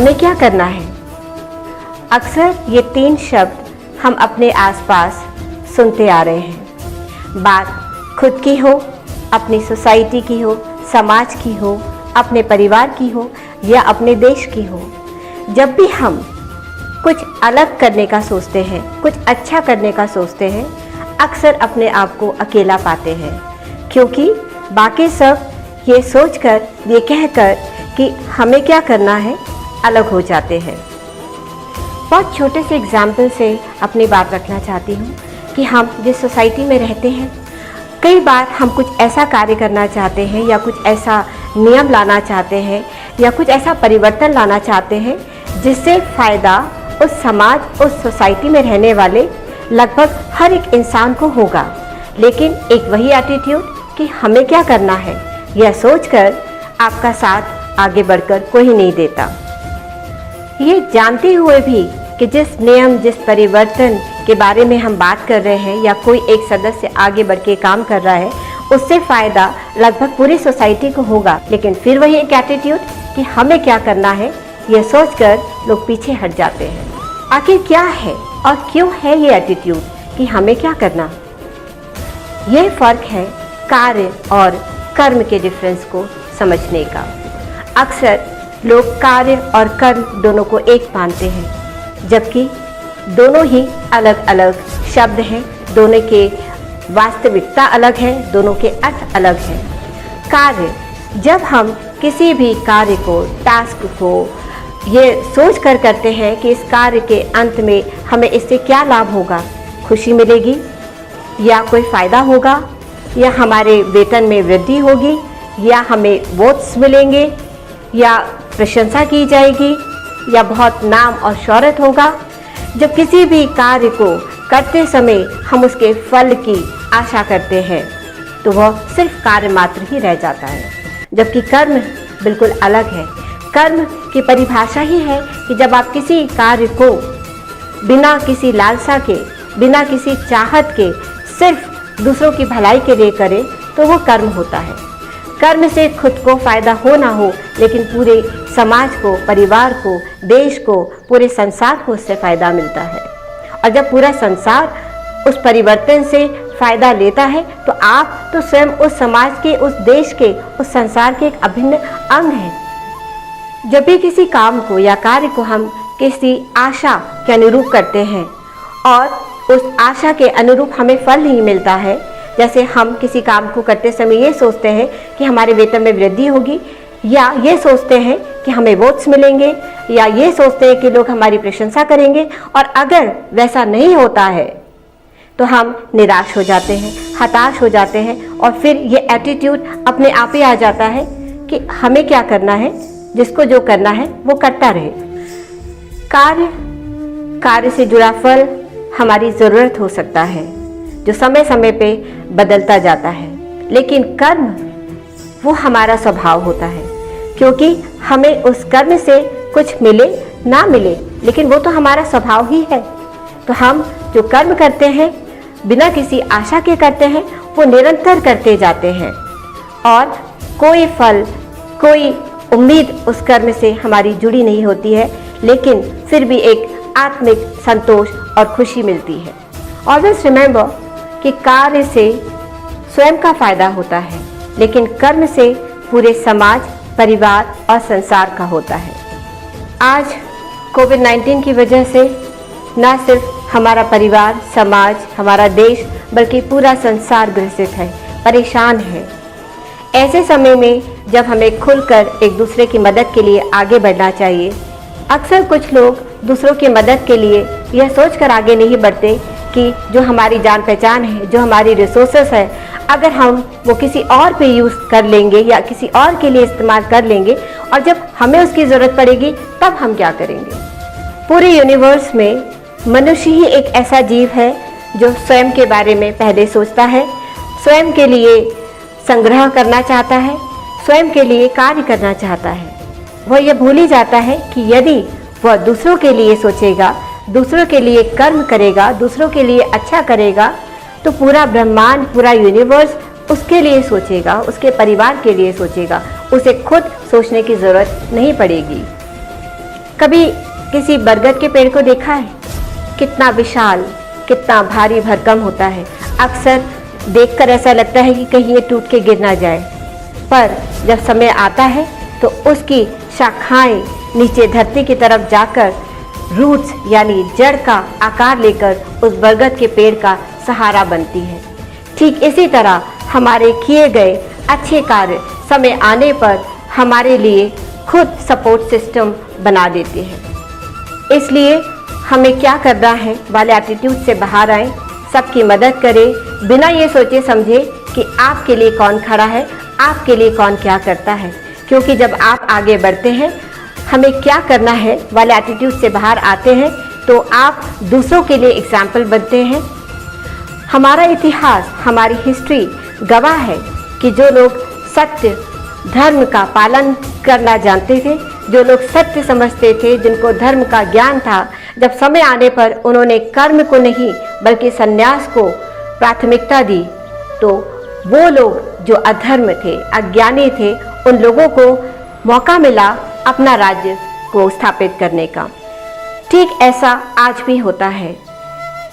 हमें क्या करना है। अक्सर ये 3 शब्द हम अपने आसपास सुनते आ रहे हैं। बात खुद की हो, अपनी सोसाइटी की हो, समाज की हो, अपने परिवार की हो या अपने देश की हो। जब भी हम कुछ अलग करने का सोचते हैं, कुछ अच्छा करने का सोचते हैं, अक्सर अपने आप को अकेला पाते हैं, क्योंकि बाकी सब ये सोचकर, ये कहकर कि हमें क्या करना है, अलग हो जाते हैं। बहुत छोटे से एग्जाम्पल से अपनी बात रखना चाहती हूँ कि हम जिस सोसाइटी में रहते हैं, कई बार हम कुछ ऐसा कार्य करना चाहते हैं या कुछ ऐसा नियम लाना चाहते हैं या कुछ ऐसा परिवर्तन लाना चाहते हैं जिससे फ़ायदा उस समाज, उस सोसाइटी में रहने वाले लगभग हर एक इंसान को होगा। लेकिन एक वही एटीट्यूड कि हमें क्या करना है, यह सोचकर आपका साथ आगे बढ़कर कोई नहीं देता। ये जानते हुए भी कि जिस नियम, जिस परिवर्तन के बारे में हम बात कर रहे हैं या कोई एक सदस्य आगे बढ़ के काम कर रहा है, उससे फ़ायदा लगभग पूरी सोसाइटी को होगा, लेकिन फिर वही एक एटीट्यूड कि हमें क्या करना है, यह सोचकर लोग पीछे हट जाते हैं। आखिर क्या है और क्यों है ये एटीट्यूड कि हमें क्या करना। ये फ़र्क है कार्य और कर्म के डिफरेंस को समझने का। अक्सर लोग कार्य और कर्म दोनों को एक मानते हैं, जबकि दोनों ही अलग अलग शब्द हैं, दोनों के वास्तविकता अलग है, दोनों के अर्थ अलग हैं। कार्य, जब हम किसी भी कार्य को, टास्क को ये सोच कर करते हैं कि इस कार्य के अंत में हमें इससे क्या लाभ होगा, खुशी मिलेगी या कोई फ़ायदा होगा या हमारे वेतन में वृद्धि होगी या हमें वोट्स मिलेंगे या प्रशंसा की जाएगी या बहुत नाम और शोहरत होगा। जब किसी भी कार्य को करते समय हम उसके फल की आशा करते हैं तो वह सिर्फ कार्य मात्र ही रह जाता है, जबकि कर्म बिल्कुल अलग है। कर्म की परिभाषा ही है कि जब आप किसी कार्य को बिना किसी लालसा के, बिना किसी चाहत के, सिर्फ दूसरों की भलाई के लिए करें तो वो कर्म होता है। कर्म से खुद को फ़ायदा हो ना हो, लेकिन पूरे समाज को, परिवार को, देश को, पूरे संसार को उससे फ़ायदा मिलता है। और जब पूरा संसार उस परिवर्तन से फ़ायदा लेता है तो आप तो स्वयं उस समाज के, उस देश के, उस संसार के एक अभिन्न अंग हैं। जब भी किसी काम को या कार्य को हम किसी आशा के अनुरूप करते हैं और उस आशा के अनुरूप हमें फल नहीं मिलता है, जैसे हम किसी काम को करते समय ये सोचते हैं कि हमारे वेतन में वृद्धि होगी या ये सोचते हैं कि हमें वोट्स मिलेंगे या ये सोचते हैं कि लोग हमारी प्रशंसा करेंगे, और अगर वैसा नहीं होता है तो हम निराश हो जाते हैं, हताश हो जाते हैं और फिर ये एटीट्यूड अपने आप ही आ जाता है कि हमें क्या करना है, जिसको जो करना है वो करता रहे। कार्य से जुड़ा फल हमारी ज़रूरत हो सकता है जो समय समय पे बदलता जाता है, लेकिन कर्म वो हमारा स्वभाव होता है, क्योंकि हमें उस कर्म से कुछ मिले ना मिले, लेकिन वो तो हमारा स्वभाव ही है। तो हम जो कर्म करते हैं बिना किसी आशा के करते हैं, वो निरंतर करते जाते हैं और कोई फल, कोई उम्मीद उस कर्म से हमारी जुड़ी नहीं होती है, लेकिन फिर भी एक आत्मिक संतोष और खुशी मिलती है। ऑलवेज रिमेंबर कि कार्य से स्वयं का फायदा होता है, लेकिन कर्म से पूरे समाज, परिवार और संसार का होता है। आज कोविड-19 की वजह से न सिर्फ हमारा परिवार, समाज, हमारा देश, बल्कि पूरा संसार ग्रसित है, परेशान है। ऐसे समय में जब हमें खुलकर एक दूसरे की मदद के लिए आगे बढ़ना चाहिए, अक्सर कुछ लोग दूसरों की मदद के लिए यह सोचकर आगे नहीं बढ़ते कि जो हमारी जान पहचान है, जो हमारी रिसोर्सेस है, अगर हम वो किसी और पे यूज़ कर लेंगे या किसी और के लिए इस्तेमाल कर लेंगे और जब हमें उसकी ज़रूरत पड़ेगी तब हम क्या करेंगे। पूरे यूनिवर्स में मनुष्य ही एक ऐसा जीव है जो स्वयं के बारे में पहले सोचता है, स्वयं के लिए संग्रह करना चाहता है, स्वयं के लिए कार्य करना चाहता है। वह यह भूल ही जाता है कि यदि वह दूसरों के लिए सोचेगा, दूसरों के लिए कर्म करेगा, दूसरों के लिए अच्छा करेगा, तो पूरा ब्रह्मांड, पूरा यूनिवर्स उसके लिए सोचेगा, उसके परिवार के लिए सोचेगा, उसे खुद सोचने की ज़रूरत नहीं पड़ेगी। कभी किसी बरगद के पेड़ को देखा है? कितना विशाल, कितना भारी भरकम होता है। अक्सर देखकर ऐसा लगता है कि कहीं ये टूट के गिर ना जाए, पर जब समय आता है तो उसकी शाखाएं नीचे धरती की तरफ जाकर रूट्स यानी जड़ का आकार लेकर उस बरगद के पेड़ का सहारा बनती है। ठीक इसी तरह हमारे किए गए अच्छे कार्य समय आने पर हमारे लिए खुद सपोर्ट सिस्टम बना देते हैं। इसलिए हमें क्या करना है वाले एटीट्यूड से बाहर आएं, सबकी मदद करें, बिना ये सोचे समझे कि आपके लिए कौन खड़ा है, आपके लिए कौन क्या करता है। क्योंकि जब आप आगे बढ़ते हैं, हमें क्या करना है वाले एटीट्यूड से बाहर आते हैं, तो आप दूसरों के लिए एग्जाम्पल बनते हैं। हमारा इतिहास, हमारी हिस्ट्री गवाह है कि जो लोग सत्य धर्म का पालन करना जानते थे, जो लोग सत्य समझते थे, जिनको धर्म का ज्ञान था, जब समय आने पर उन्होंने कर्म को नहीं बल्कि संन्यास को प्राथमिकता दी, तो वो लोग जो अधर्म थे, अज्ञानी थे, उन लोगों को मौका मिला अपना राज्य को स्थापित करने का। ठीक ऐसा आज भी होता है।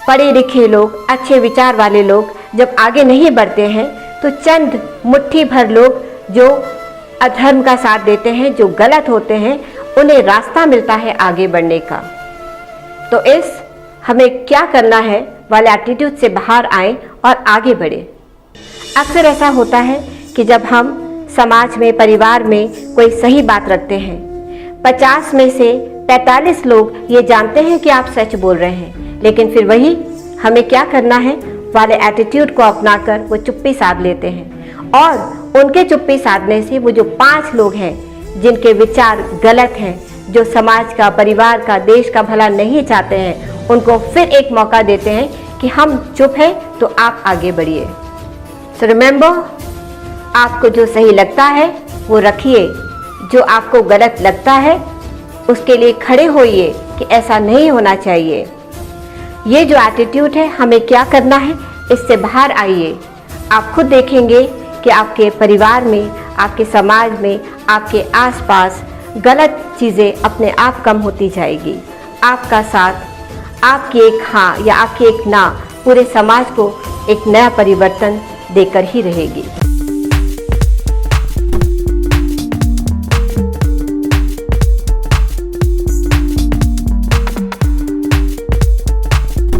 पढ़े लिखे लोग, अच्छे विचार वाले लोग जब आगे नहीं बढ़ते हैं, तो चंद मुट्ठी भर लोग जो अधर्म का साथ देते हैं, जो गलत होते हैं, उन्हें रास्ता मिलता है आगे बढ़ने का। तो हमें क्या करना है वाले एटीट्यूड से बाहर आएं और आगे बढ़े। अक्सर ऐसा होता है कि जब हम समाज में, परिवार में कोई सही बात रखते हैं, 50 में से 45 लोग ये जानते हैं कि आप सच बोल रहे हैं, लेकिन फिर वही हमें क्या करना है वाले एटीट्यूड को अपनाकर वो चुप्पी साध लेते हैं। और उनके चुप्पी साधने से वो जो 5 लोग हैं जिनके विचार गलत हैं, जो समाज का, परिवार का, देश का भला नहीं चाहते हैं, उनको फिर एक मौका देते हैं कि हम चुप हैं तो आप आगे बढ़िए। सो रिमेंबर, आपको जो सही लगता है वो रखिए, जो आपको गलत लगता है उसके लिए खड़े होइए कि ऐसा नहीं होना चाहिए। ये जो एटीट्यूड है, हमें क्या करना है, इससे बाहर आइए। आप खुद देखेंगे कि आपके परिवार में, आपके समाज में, आपके आसपास गलत चीज़ें अपने आप कम होती जाएगी। आपका साथ, आपकी एक हाँ या आपकी एक ना पूरे समाज को एक नया परिवर्तन देकर ही रहेगी।